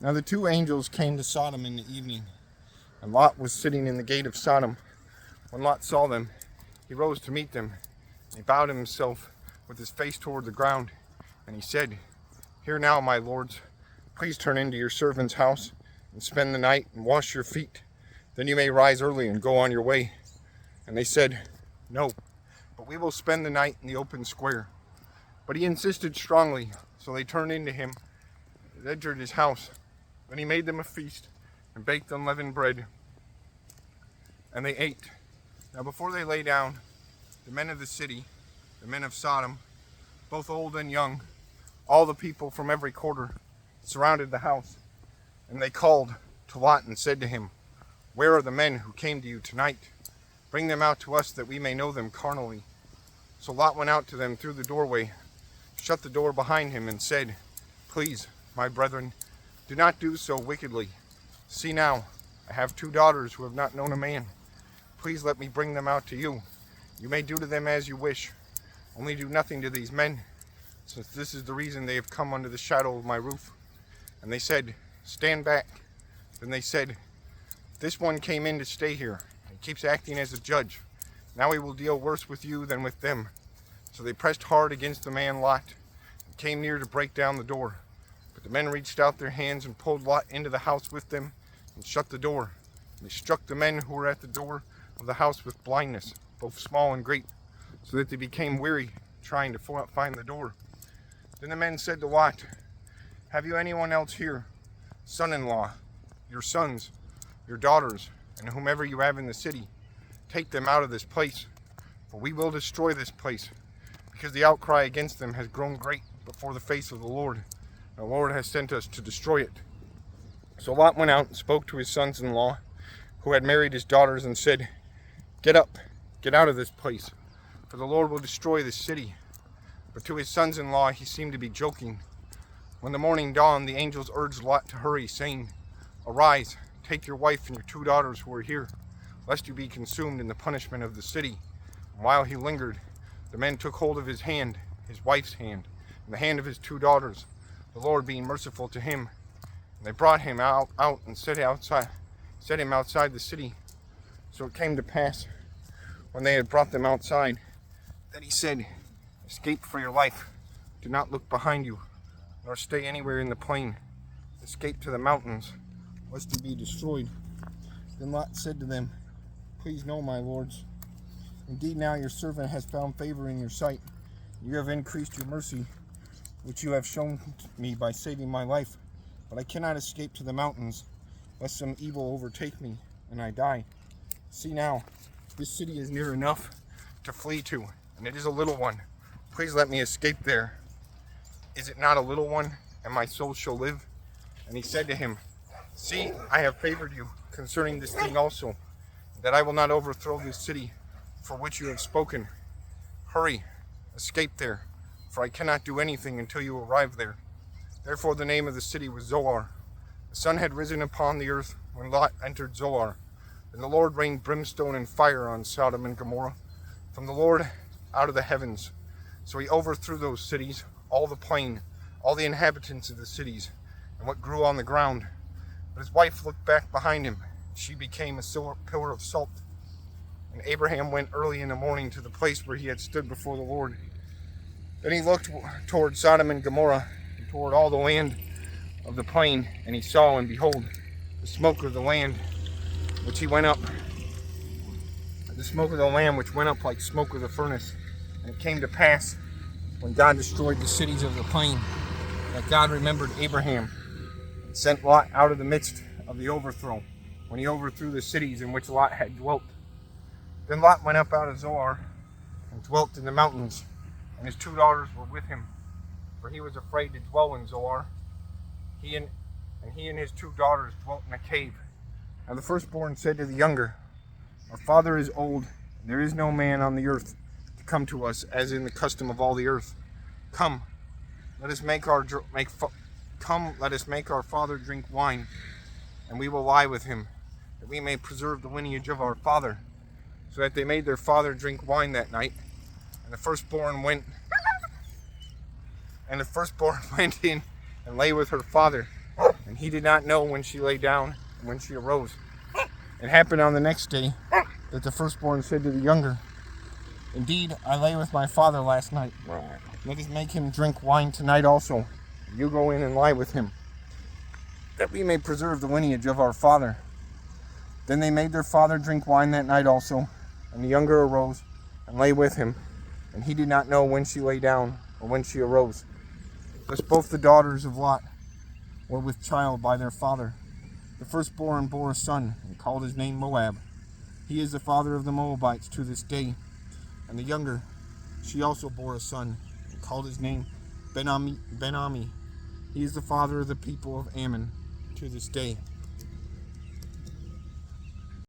Now the two angels came to Sodom in the evening, and Lot was sitting in the gate of Sodom. When Lot saw them, he rose to meet them. He bowed himself with his face toward the ground, and he said, "Hear now, my lords, please turn into your servant's house and spend the night and wash your feet. Then you may rise early and go on your way." And they said, "No, but we will spend the night in the open square." But he insisted strongly, so they turned into him and entered his house. Then he made them a feast and baked unleavened bread, and they ate. Now before they lay down, the men of the city, the men of Sodom, both old and young, all the people from every quarter, surrounded the house. And they called to Lot and said to him, "Where are the men who came to you tonight? Bring them out to us that we may know them carnally." So Lot went out to them through the doorway, shut the door behind him, and said, "Please, my brethren, do not do so wickedly. See now, I have 2 daughters who have not known a man. Please let me bring them out to you. You may do to them as you wish. Only do nothing to these men, since this is the reason they have come under the shadow of my roof." And they said, "Stand back." Then they said, "This one came in to stay here, and keeps acting as a judge. Now he will deal worse with you than with them." So they pressed hard against the man Lot, and came near to break down the door. But the men reached out their hands and pulled Lot into the house with them, and shut the door. And they struck the men who were at the door of the house with blindness, both small and great, so that they became weary trying to find the door. Then the men said to Lot, "Have you anyone else here, son-in-law, your sons, your daughters, and whomever you have in the city? Take them out of this place, for we will destroy this place, because the outcry against them has grown great before the face of the Lord. The Lord has sent us to destroy it." So Lot went out and spoke to his sons-in-law, who had married his daughters, and said, "Get up, get out of this place, for the Lord will destroy this city." But to his sons-in-law he seemed to be joking. When the morning dawned, the angels urged Lot to hurry, saying, "Arise, take your wife and your 2 daughters who are here, lest you be consumed in the punishment of the city." And while he lingered, the men took hold of his hand, his wife's hand, and the hand of his 2 daughters, the Lord being merciful to him. And they brought him out and set him outside the city. So it came to pass, when they had brought them outside, that he said, "Escape for your life. Do not look behind you, nor stay anywhere in the plain. Escape to the mountains, lest you be destroyed." Then Lot said to them, "Please know, my lords, indeed now your servant has found favor in your sight. You have increased your mercy, which you have shown me by saving my life. But I cannot escape to the mountains, lest some evil overtake me, and I die. See now, this city is near enough to flee to, and it is a little one. Please let me escape there. Is it not a little one, and my soul shall live?" And he said to him, "See, I have favored you concerning this thing also, that I will not overthrow this city for which you have spoken. Hurry, escape there, for I cannot do anything until you arrive there." Therefore the name of the city was Zoar. The sun had risen upon the earth when Lot entered Zoar. And the Lord rained brimstone and fire on Sodom and Gomorrah from the Lord out of the heavens. So he overthrew those cities, all the plain, all the inhabitants of the cities, and what grew on the ground. But his wife looked back behind him. She became a pillar of salt. And Abraham went early in the morning to the place where he had stood before the Lord. Then he looked toward Sodom and Gomorrah, and toward all the land of the plain, and he saw, and behold, the smoke of the land which went up like smoke of the furnace. And it came to pass, when God destroyed the cities of the plain, that God remembered Abraham, and sent Lot out of the midst of the overthrow, when he overthrew the cities in which Lot had dwelt. Then Lot went up out of Zoar, and dwelt in the mountains, and his 2 daughters were with him, for he was afraid to dwell in Zoar. He and his 2 daughters dwelt in a cave. Now the firstborn said to the younger, "Our father is old, and there is no man on the earth to come to us, as in the custom of all the earth. Come, let us make our father drink wine, and we will lie with him, that we may preserve the lineage of our father." So that they made their father drink wine that night, and the firstborn went in and lay with her father. and he did not know when she lay down and when she arose. It happened on the next day that the firstborn said to the younger, Indeed, I lay with my father last night. Let us make him drink wine tonight also. You go in and lie with him, that we may preserve the lineage of our father. Then they made their father drink wine that night also, and the younger arose and lay with him, and he did not know when she lay down or when she arose. Thus both the daughters of Lot were with child by their father. The firstborn bore a son, and called his name Moab. He is the father of the Moabites to this day. And the younger, she also bore a son, and called his name Ben-Ami. He is the father of the people of Ammon to this day.